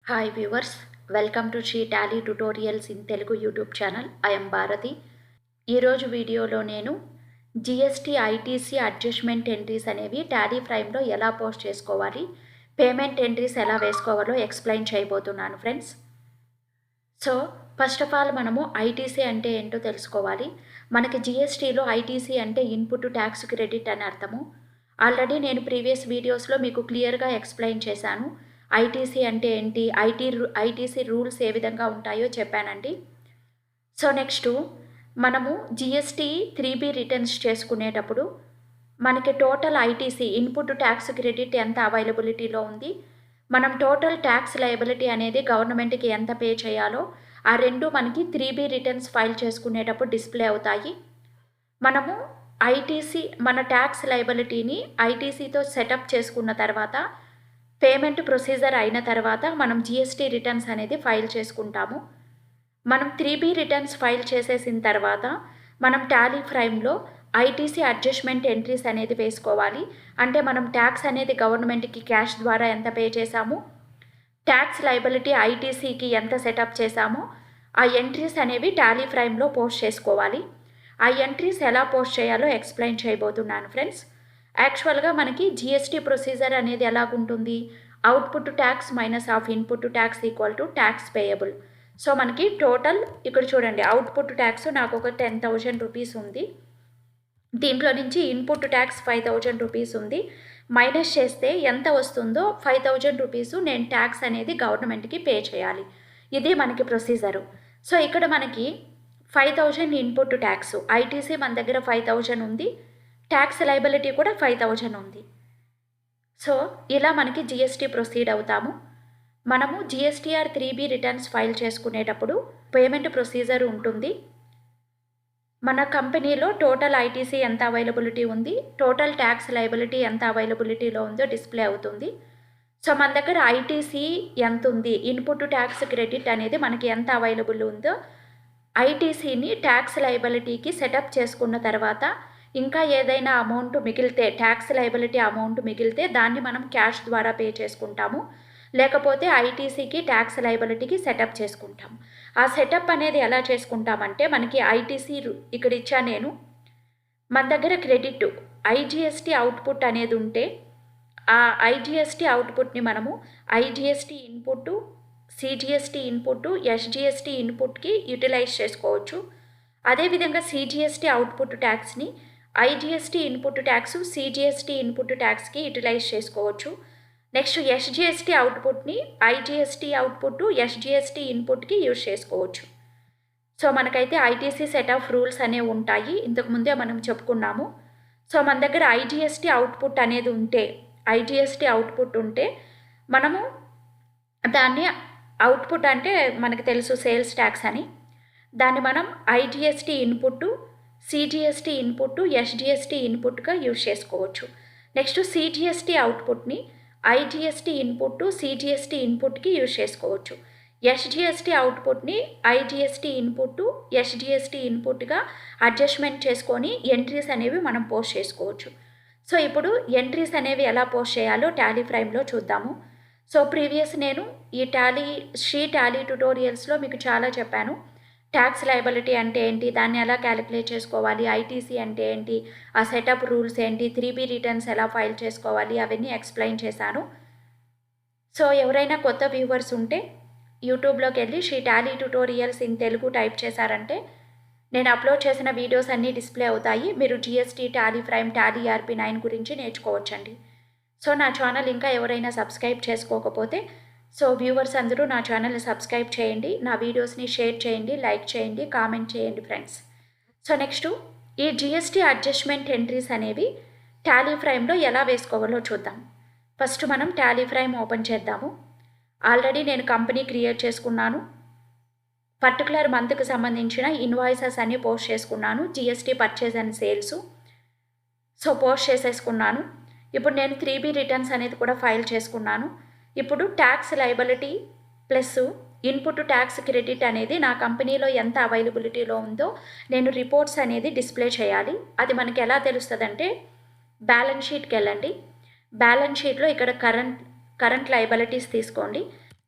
Hi viewers, welcome to Sri Tally tutorials in Telugu YouTube channel. I'm Bharathi. ఈరోజు వీడియోలో నేను జిఎస్టీ ఐటీసీ అడ్జస్ట్మెంట్ ఎంట్రీస్ అనేవి టాలీ ప్రైమ్లో ఎలా పోస్ట్ చేసుకోవాలి, పేమెంట్ ఎంట్రీస్ ఎలా వేసుకోవాలో ఎక్స్ప్లెయిన్ చేయబోతున్నాను friends. So first of all మనము ఐటీసీ అంటే ఏంటో తెలుసుకోవాలి. మనకి జిఎస్టీలో ఐటీసీ అంటే ఇన్పుట్ ట్యాక్స్ క్రెడిట్ అని అర్థము. ఆల్రెడీ నేను ప్రీవియస్ వీడియోస్లో మీకు క్లియర్గా ఎక్స్ప్లెయిన్ చేశాను. ఐటీసీ అంటే ఏంటి, ఐటీసీ రూల్స్ ఏ విధంగా ఉంటాయో చెప్పానండి. సో నెక్స్ట్ మనము జిఎస్టీ 3B రిటర్న్స్ చేసుకునేటప్పుడు మనకి total ITC input tax credit ఎంత అవైలబిలిటీలో ఉంది, మనం టోటల్ ట్యాక్స్ లయబిలిటీ అనేది గవర్నమెంట్కి ఎంత పే చేయాలో ఆ రెండు మనకి 3B రిటర్న్స్ ఫైల్ చేసుకునేటప్పుడు డిస్ప్లే అవుతాయి. మనము ఐటీసీ మన ట్యాక్స్ లయబిలిటీని ఐటీసీతో సెటప్ చేసుకున్న తర్వాత పేమెంట్ ప్రొసీజర్ అయిన తర్వాత మనం జిఎస్టీ రిటర్న్స్ అనేది ఫైల్ చేసుకుంటాము. మనం 3B రిటర్న్స్ ఫైల్ చేసేసిన తర్వాత మనం టాలీ ప్రైమ్లో ఐటీసీ అడ్జస్ట్మెంట్ ఎంట్రీస్ అనేది వేసుకోవాలి. అంటే మనం ట్యాక్స్ అనేది గవర్నమెంట్కి క్యాష్ ద్వారా ఎంత పే చేశాము, ట్యాక్స్ లయబిలిటీ ఐటీసీకి ఎంత సెటప్ చేశామో ఆ ఎంట్రీస్ అనేవి టాలీ ప్రైమ్లో పోస్ట్ చేసుకోవాలి. ఆ ఎంట్రీస్ ఎలా పోస్ట్ చేయాలో ఎక్స్ప్లెయిన్ చేయబోతున్నాను ఫ్రెండ్స్. యాక్చువల్గా మనకి జిఎస్టీ ప్రొసీజర్ అనేది ఎలాగుంటుంది, output tax minus of input tax equal to tax payable. So మనకి టోటల్ ఇక్కడ చూడండి, అవుట్పుట్ ట్యాక్స్ నాకు ఒక 10,000 రూపీస్ ఉంది, దీంట్లో నుంచి ఇన్పుట్ ట్యాక్స్ 5,000 రూపీస్ ఉంది. మైనస్ చేస్తే ఎంత వస్తుందో 5,000 రూపీస్ నేను ట్యాక్స్ అనేది గవర్నమెంట్కి పే చేయాలి. ఇది మనకి ప్రొసీజరు. సో ఇక్కడ మనకి 5,000 ఇన్పుట్ ట్యాక్స్, ఐటీసీ మన దగ్గర 5,000 ఉంది, ట్యాక్స్ లయబిలిటీ కూడా 5,000 ఉంది. సో ఇలా మనకి జిఎస్టీ ప్రొసీడ్ అవుతాము. మనము జిఎస్టీఆర్ 3B రిటర్న్స్ ఫైల్ చేసుకునేటప్పుడు పేమెంట్ ప్రొసీజర్ ఉంటుంది. మన కంపెనీలో టోటల్ ఐటీసీ ఎంత అవైలబిలిటీ ఉంది, టోటల్ ట్యాక్స్ లయబిలిటీ ఎంత అవైలబిలిటీలో ఉందో డిస్ప్లే అవుతుంది. సో మన దగ్గర ఐటీసీ ఎంత ఉంది, ఇన్పుట్ ట్యాక్స్ క్రెడిట్ అనేది మనకి ఎంత అవైలబుల్ ఉందో ఐటీసీని ట్యాక్స్ లయబిలిటీకి సెటప్ చేసుకున్న తర్వాత ఇంకా ఏదైనా అమౌంట్ మిగిలితే, ట్యాక్స్ లయబిలిటీ అమౌంట్ మిగిలితే దాన్ని మనం క్యాష్ ద్వారా పే చేసుకుంటాము, లేకపోతే ఐటీసీకి ట్యాక్స్ లయబిలిటీకి సెటప్ చేసుకుంటాము. ఆ సెటప్ అనేది ఎలా చేసుకుంటామంటే మనకి ఐటీసీ ఇక్కడ ఇచ్చా నేను, మన దగ్గర క్రెడిట్ ఐజిఎస్టీ అవుట్పుట్ అనేది ఉంటే ఆ ఐజిఎస్టీ అవుట్పుట్ని మనము IGST input, CGST input, SGST ఇన్పుట్కి యూటిలైజ్ చేసుకోవచ్చు. అదేవిధంగా సిజిఎస్టీ అవుట్పుట్ ట్యాక్స్ని IGST input tax, CGST input ట్యాక్స్కి యూటిలైజ్ చేసుకోవచ్చు. నెక్స్ట్ ఎస్జిఎస్టీ అవుట్పుట్ని ఐజిఎస్టీ అవుట్పుట్, ఎస్జిఎస్టీ ఇన్పుట్కి యూజ్ చేసుకోవచ్చు. సో మనకైతే ఐటీసీ సెట్ ఆఫ్ రూల్స్ అనేవి ఉంటాయి, ఇంతకుముందే మనం చెప్పుకున్నాము. సో మన దగ్గర ఐజిఎస్టీ అవుట్పుట్ అనేది ఉంటే, ఐజిఎస్టీ అవుట్పుట్ ఉంటే మనము దాన్ని, అవుట్పుట్ అంటే మనకు తెలుసు సేల్స్ ట్యాక్స్ అని, దాన్ని మనం IGST input, CGST input, SGST ఇన్పుట్గా యూజ్ చేసుకోవచ్చు. నెక్స్ట్ సిజిఎస్టీ అవుట్పుట్ని ఐజిఎస్టీ ఇన్పుట్, సిజిఎస్టీ ఇన్పుట్కి యూజ్ చేసుకోవచ్చు. ఎస్జిఎస్టీ అవుట్పుట్ని ఐజిఎస్టీ ఇన్పుట్, ఎస్జిఎస్టీ ఇన్పుట్గా అడ్జస్ట్మెంట్ చేసుకొని ఎంట్రీస్ అనేవి మనం పోస్ట్ చేసుకోవచ్చు. సో ఇప్పుడు ఎంట్రీస్ అనేవి ఎలా పోస్ట్ చేయాలో టాలీ ప్రైమ్లో చూద్దాము. సో ప్రీవియస్ నేను ఈ శ్రీ టాలీ ట్యుటోరియల్స్లో మీకు చాలా చెప్పాను. ట్యాక్స్ లయబిలిటీ అంటే ఏంటి, దాన్ని ఎలా క్యాలిక్యులేట్ చేసుకోవాలి, ఐటీసీ అంటే ఏంటి, ఆ సెటప్ రూల్స్ ఏంటి, 3B రిటర్న్స్ ఎలా ఫైల్ చేసుకోవాలి, అవన్నీ ఎక్స్ప్లెయిన్ చేశాను. సో ఎవరైనా కొత్త వ్యూవర్స్ ఉంటే యూట్యూబ్లోకి వెళ్ళి Sri Tally tutorials in Telugu type చేశారంటే నేను అప్లోడ్ చేసిన వీడియోస్ అన్నీ డిస్ప్లే అవుతాయి. మీరు GST, Tally prime, Tally ERP9 గురించి నేర్చుకోవచ్చండి. సో నా ఛానల్ ఇంకా ఎవరైనా సబ్స్క్రైబ్ చేసుకోకపోతే, సో వ్యూవర్స్ అందరూ నా ఛానల్ని సబ్స్క్రైబ్ చేయండి, నా వీడియోస్ని షేర్ చేయండి, లైక్ చేయండి, కామెంట్ చేయండి ఫ్రెండ్స్. సో నెక్స్ట్ ఈ జిఎస్టీ అడ్జస్ట్మెంట్ ఎంట్రీస్ అనేవి టాలీ ప్రైమ్లో ఎలా వేసుకోవాలో చూద్దాం. ఫస్ట్ మనం టాలీ ప్రైమ్ ఓపెన్ చేద్దాము. ఆల్రెడీ నేను కంపెనీ క్రియేట్ చేసుకున్నాను, పర్టికులర్ మంత్కి సంబంధించిన ఇన్వాయిసెస్ అన్ని పోస్ట్ చేసుకున్నాను, GST purchase and sales. So post చేసేసుకున్నాను. ఇప్పుడు నేను 3B రిటర్న్స్ అనేది కూడా ఫైల్ చేసుకున్నాను. ఇప్పుడు tax liability plus input tax credit అనేది నా కంపెనీలో ఎంత అవైలబిలిటీలో ఉందో నేను రిపోర్ట్స్ అనేది డిస్ప్లే చేయాలి. అది మనకి ఎలా తెలుస్తుందంటే బ్యాలెన్స్ షీట్కి వెళ్ళండి, బ్యాలెన్స్ షీట్లో ఇక్కడ కరెంట్ లయబిలిటీస్ తీసుకోండి.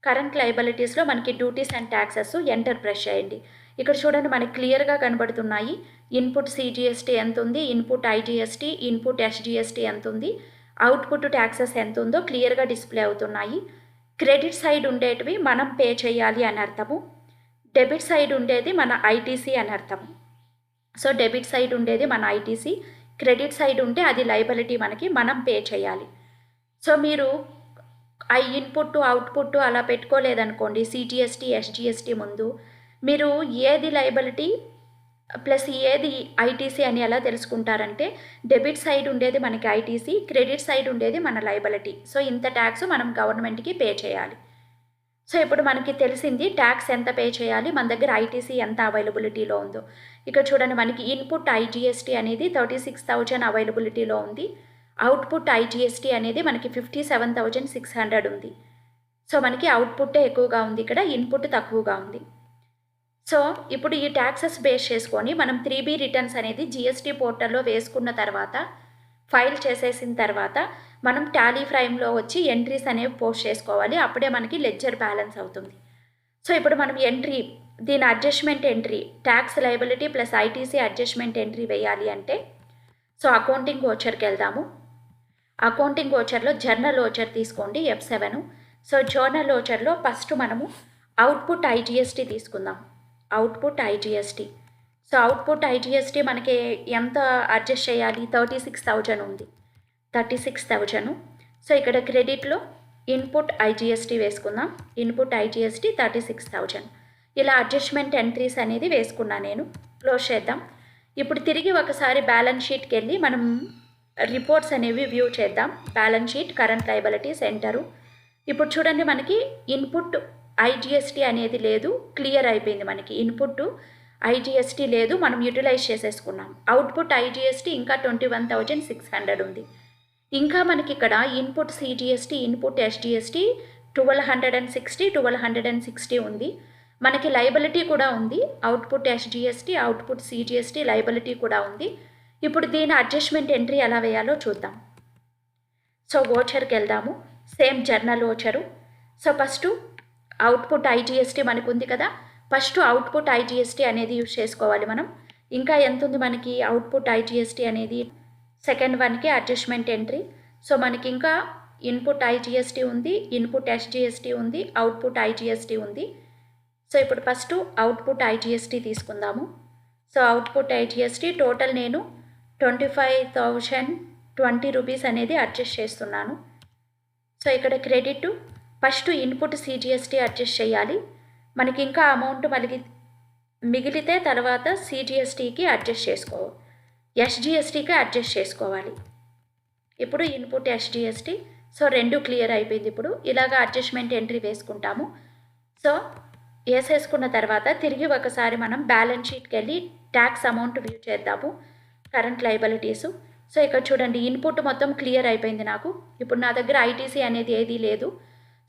కరెంట్ లయబిలిటీస్లో మనకి duties and taxes enter press చేయండి. ఇక్కడ చూడండి మనకి క్లియర్గా కనబడుతున్నాయి. ఇన్పుట్ సిజిఎస్టీ ఎంత ఉంది, ఇన్పుట్ ఐజిఎస్టీ, ఇన్పుట్ ఎస్జిఎస్టీ ఎంత ఉంది, అవుట్పుట్ ట్యాక్సెస్ ఎంత ఉందో క్లియర్గా డిస్ప్లే అవుతున్నాయి. క్రెడిట్ సైడ్ ఉండేటివి మనం పే చేయాలి అని అర్థము, డెబిట్ సైడ్ ఉండేది మన ఐటీసీ అని అర్థము. సో డెబిట్ సైడ్ ఉండేది మన ఐటీసీ, క్రెడిట్ సైడ్ ఉంటే అది లయబిలిటీ మనం పే చేయాలి. సో మీరు ఇన్పుట్ అవుట్పుట్ అలా పెట్టుకోలేదనుకోండి, సిజిఎస్టీ ఎస్జిఎస్టీ ముందు మీరు ఏది లయబిలిటీ ప్లస్ ఏది ఐటీసీ అని ఎలా తెలుసుకుంటారంటే, డెబిట్ సైడ్ ఉండేది మనకి ఐటీసీ, క్రెడిట్ సైడ్ ఉండేది మన లయబిలిటీ. సో ఇంత ట్యాక్స్ మనం గవర్నమెంట్కి పే చేయాలి. సో ఇప్పుడు మనకి తెలిసింది ట్యాక్స్ ఎంత పే చేయాలి, మన దగ్గర ఐటీసీ ఎంత అవైలబిలిటీలో ఉందో. ఇక్కడ చూడండి మనకి ఇన్పుట్ ఐజిఎస్టీ అనేది 36,000 అవైలబిలిటీలో ఉంది, అవుట్పుట్ ఐజిఎస్టీ అనేది మనకి 57,600 ఉంది. సో మనకి అవుట్పుట్టే ఎక్కువగా ఉంది, ఇక్కడ ఇన్పుట్ తక్కువగా ఉంది. సో ఇప్పుడు ఈ ట్యాక్సెస్ బేస్ చేసుకొని మనం 3B రిటర్న్స్ అనేది జిఎస్టీ పోర్టల్లో వేసుకున్న తర్వాత, ఫైల్ చేసేసిన తర్వాత మనం టాలీ ఫ్రైమ్లో వచ్చి ఎంట్రీస్ అనేవి పోస్ట్ చేసుకోవాలి. అప్పుడే మనకి లెడ్జర్ బ్యాలెన్స్ అవుతుంది. సో ఇప్పుడు మనం ఎంట్రీ, దీని adjustment entry, tax liability plus ITC adjustment entry వేయాలి అంటే, సో అకౌంటింగ్ ఓచర్కి వెళ్దాము. అకౌంటింగ్ ఓచర్లో జర్నల్ ఓచర్ తీసుకోండి, F7. సో జర్నల్ ఓచర్లో ఫస్ట్ మనము అవుట్పుట్ ఐజిఎస్టీ తీసుకుందాం. Output IGST. So output IGST మనకి ఎంత అడ్జస్ట్ చేయాలి, 36,000 ఉంది, 36,000. సో ఇక్కడ క్రెడిట్లో ఇన్పుట్ ఐజిఎస్టీ వేసుకుందాం. Input IGST 36,000. ఇలా అడ్జస్ట్మెంట్ ఎంట్రీస్ అనేది వేసుకున్నా నేను. క్లోజ్ చేద్దాం. ఇప్పుడు తిరిగి ఒకసారి బ్యాలెన్స్ షీట్కి వెళ్ళి మనం రిపోర్ట్స్ అనేవి వ్యూ చేద్దాం. Balance sheet, current liabilities, enter. ఇప్పుడు చూడండి మనకి ఇన్పుట్ ఐజిఎస్టీ అనేది లేదు, క్లియర్ అయిపోయింది. మనకి ఇన్పుట్ ఐజిఎస్టీ లేదు, మనం యూటిలైజ్ చేసేసుకున్నాం. అవుట్పుట్ ఐజిఎస్టీ ఇంకా 21,600 ఉంది. ఇంకా మనకి ఇక్కడ ఇన్పుట్ సిజిఎస్టీ, ఇన్పుట్ ఎస్జిఎస్టీ 1,260 ఉంది. మనకి లయబిలిటీ కూడా ఉంది, output SGST, output CGST liability కూడా ఉంది. ఇప్పుడు దీని అడ్జస్ట్మెంట్ ఎంట్రీ ఎలా వేయాలో చూద్దాం. సో ఓచర్కి వెళ్దాము, same journal voucher. So first output IGST మనకు ఉంది కదా, ఫస్ట్ అవుట్పుట్ ఐజిఎస్టీ అనేది యూజ్ చేసుకోవాలి మనం. ఇంకా ఎంత ఉంది మనకి అవుట్పుట్ ఐజిఎస్టీ అనేది, సెకండ్ వన్కి అడ్జస్ట్మెంట్ ఎంట్రీ. సో మనకి ఇంకా ఇన్పుట్ ఐజిఎస్టీ ఉంది, ఇన్పుట్ ఎస్జిఎస్టీ ఉంది, అవుట్పుట్ ఐజిఎస్టీ ఉంది. సో ఇప్పుడు ఫస్ట్ అవుట్పుట్ ఐజిఎస్టీ తీసుకుందాము. సో అవుట్పుట్ ఐజిఎస్టీ టోటల్ నేను 25,020 రూపీస్ అనేది అడ్జస్ట్ చేస్తున్నాను. సో ఇక్కడ credit, first input CGST adjust చేయాలి. మనకి ఇంకా అమౌంట్ మిగిలితే తర్వాత సిజిఎస్టీకి అడ్జస్ట్ చేసుకోవాలి, ఎస్జిఎస్టీకి అడ్జస్ట్ చేసుకోవాలి. ఇప్పుడు ఇన్పుట్ ఎస్జిఎస్టీ. సో రెండు క్లియర్ అయిపోయింది. ఇప్పుడు ఇలాగ అడ్జస్ట్మెంట్ ఎంట్రీ వేసుకుంటాము. సో వేసేసుకున్న తర్వాత తిరిగి ఒకసారి మనం బ్యాలెన్స్ షీట్కి వెళ్ళి ట్యాక్స్ అమౌంట్ వ్యూ చేద్దాము, కరెంట్ లయబిలిటీస్. సో ఇక్కడ చూడండి ఇన్పుట్ మొత్తం క్లియర్ అయిపోయింది నాకు. ఇప్పుడు నా దగ్గర ఐటీసీ అనేది ఏదీ లేదు.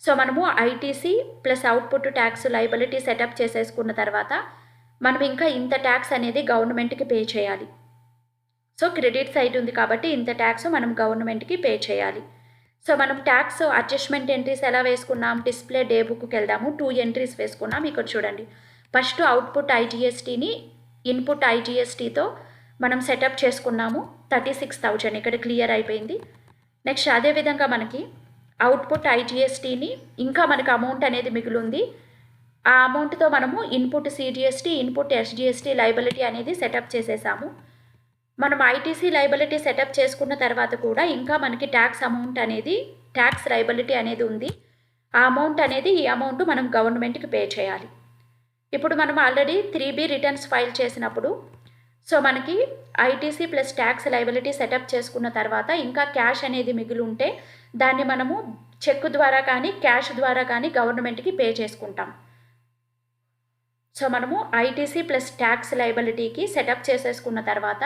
సో మనము ITC plus output tax liability setup చేసేసుకున్న తర్వాత మనం ఇంకా ఇంత ట్యాక్స్ అనేది గవర్నమెంట్కి పే చేయాలి. సో క్రెడిట్ సైడ్ ఉంది కాబట్టి ఇంత ట్యాక్స్ మనం గవర్నమెంట్కి పే చేయాలి. సో మనం ట్యాక్స్ అడ్జస్ట్మెంట్ ఎంట్రీస్ ఎలా వేసుకున్నాం, డిస్ప్లే డే బుక్కి వెళ్దాము, 2 ఎంట్రీస్ వేసుకున్నాం. ఇక్కడ చూడండి ఫస్ట్ అవుట్పుట్ ఐజిఎస్టీని ఇన్పుట్ ఐజిఎస్టీతో మనం సెటప్ చేసుకున్నాము, 36,000 ఇక్కడ క్లియర్ అయిపోయింది. నెక్స్ట్ అదేవిధంగా మనకి అవుట్పుట్ ఐజిఎస్టీని ఇంకా మనకు అమౌంట్ అనేది మిగిలింది. ఆ అమౌంట్తో మనము input CGST, input SGST liability అనేది సెటప్ చేసేసాము. మనం ఐటీసీ లయబిలిటీ సెటప్ చేసుకున్న తర్వాత కూడా ఇంకా మనకి ట్యాక్స్ అమౌంట్ అనేది, ట్యాక్స్ లయబిలిటీ అనేది ఉంది. ఆ అమౌంట్ అనేది, ఈ అమౌంట్ మనం గవర్నమెంట్కి పే చేయాలి. ఇప్పుడు మనం ఆల్రెడీ 3B రిటర్న్స్ ఫైల్ చేసినప్పుడు సో మనకి ITC plus tax liability setup చేసుకున్న తర్వాత ఇంకా క్యాష్ అనేది మిగిలి ఉంటే దాన్ని మనము చెక్ ద్వారా కానీ క్యాష్ ద్వారా కానీ గవర్నమెంట్కి పే చేసుకుంటాం. సో మనము ఐటీసీ ప్లస్ ట్యాక్స్ లయబిలిటీకి సెటప్ చేసేసుకున్న తర్వాత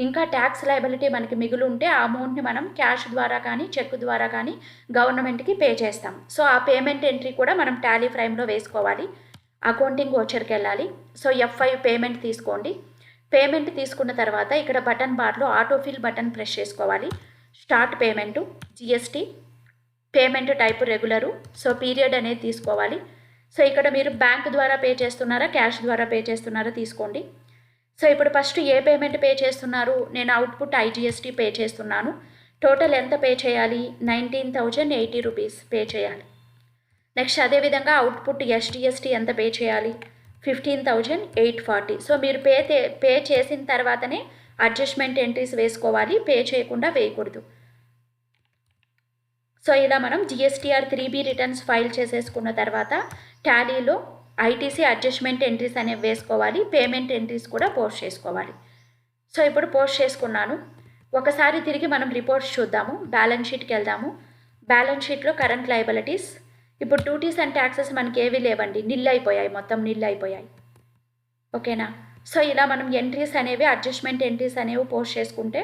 ఇంకా ట్యాక్స్ లయబిలిటీ మనకి మిగిలి ఉంటే ఆ అమౌంట్ని మనం క్యాష్ ద్వారా కానీ చెక్ ద్వారా కానీ గవర్నమెంట్కి పే చేస్తాం. సో ఆ పేమెంట్ ఎంట్రీ కూడా మనం టాలీ ఫ్రైమ్లో వేసుకోవాలి. అకౌంటింగ్ ఓచర్కి వెళ్ళాలి. సో F5 పేమెంట్ తీసుకోండి. పేమెంట్ తీసుకున్న తర్వాత ఇక్కడ బటన్ బార్లో ఆటోఫిల్ బటన్ ప్రెస్ చేసుకోవాలి. Start payment, GST, payment type regular. So period అనేది తీసుకోవాలి. సో ఇక్కడ మీరు బ్యాంక్ ద్వారా పే చేస్తున్నారా, క్యాష్ ద్వారా పే చేస్తున్నారా తీసుకోండి. సో ఇప్పుడు ఫస్ట్ ఏ పేమెంట్ పే చేస్తున్నారు? నేను అవుట్పుట్ ఐజీఎస్టీ పే చేస్తున్నాను. టోటల్ ఎంత పే చేయాలి? 19,080 రూపీస్ పే చేయాలి. నెక్స్ట్ అదేవిధంగా అవుట్పుట్ ఎస్డిఎస్టీ ఎంత పే చేయాలి? 15,840. సో మీరు పే చేసిన తర్వాతనే అడ్జస్ట్మెంట్ ఎంట్రీస్ వేసుకోవాలి, పే చేయకుండా వేయకూడదు. సో ఇలా మనం జిఎస్టీఆర్ 3B రిటర్న్స్ ఫైల్ చేసేసుకున్న తర్వాత టాలీలో ఐటీసీ అడ్జస్ట్మెంట్ ఎంట్రీస్ అనేవి వేసుకోవాలి, పేమెంట్ ఎంట్రీస్ కూడా పోస్ట్ చేసుకోవాలి. సో ఇప్పుడు పోస్ట్ చేసుకున్నాను. ఒకసారి తిరిగి మనం రిపోర్ట్స్ చూద్దాము. బ్యాలెన్స్ షీట్కి వెళ్దాము. బ్యాలెన్స్ షీట్లో కరెంట్ లయబిలిటీస్. ఇప్పుడు డ్యూటీస్ అండ్ ట్యాక్సెస్ మనకి ఏవీ లేవండి, నిల్ అయిపోయాయి, మొత్తం నిల్ అయిపోయాయి. ఓకేనా? సో ఇలా మనం ఎంట్రీస్ అనేవి అడ్జస్ట్మెంట్ ఎంట్రీస్ అనేవి పోస్ట్ చేసుకుంటే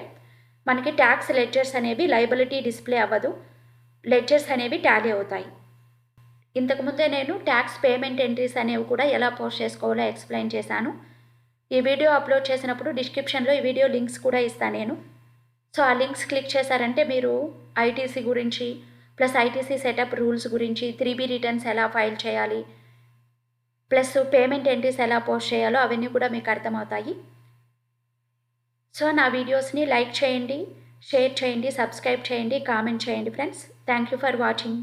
మనకి ట్యాక్స్ లెడ్జర్స్ అనేవి లయబిలిటీ డిస్ప్లే అవ్వదు, లెడ్జర్స్ అనేవి టాలీ అవుతాయి. ఇంతకుముందే నేను ట్యాక్స్ పేమెంట్ ఎంట్రీస్ అనేవి కూడా ఎలా పోస్ట్ చేసుకోవాలో ఎక్స్ప్లెయిన్ చేశాను. ఈ వీడియో అప్లోడ్ చేసినప్పుడు డిస్క్రిప్షన్లో ఈ వీడియో లింక్స్ కూడా ఇస్తాను నేను. సో ఆ లింక్స్ క్లిక్ చేశారంటే మీరు ఐటీసీ గురించి ప్లస్ ఐటీసీ సెటప్ రూల్స్ గురించి, 3B రిటర్న్స్ ఎలా ఫైల్ చేయాలి, ప్లస్ పేమెంట్ ఎంట్రీస్ ఎలా పోస్ట్ చేయాలో అవన్నీ కూడా మీకు అర్థమవుతాయి. సో నా వీడియోస్ని లైక్ చేయండి, షేర్ చేయండి, సబ్స్క్రైబ్ చేయండి, కామెంట్ చేయండి friends. Thank you for watching.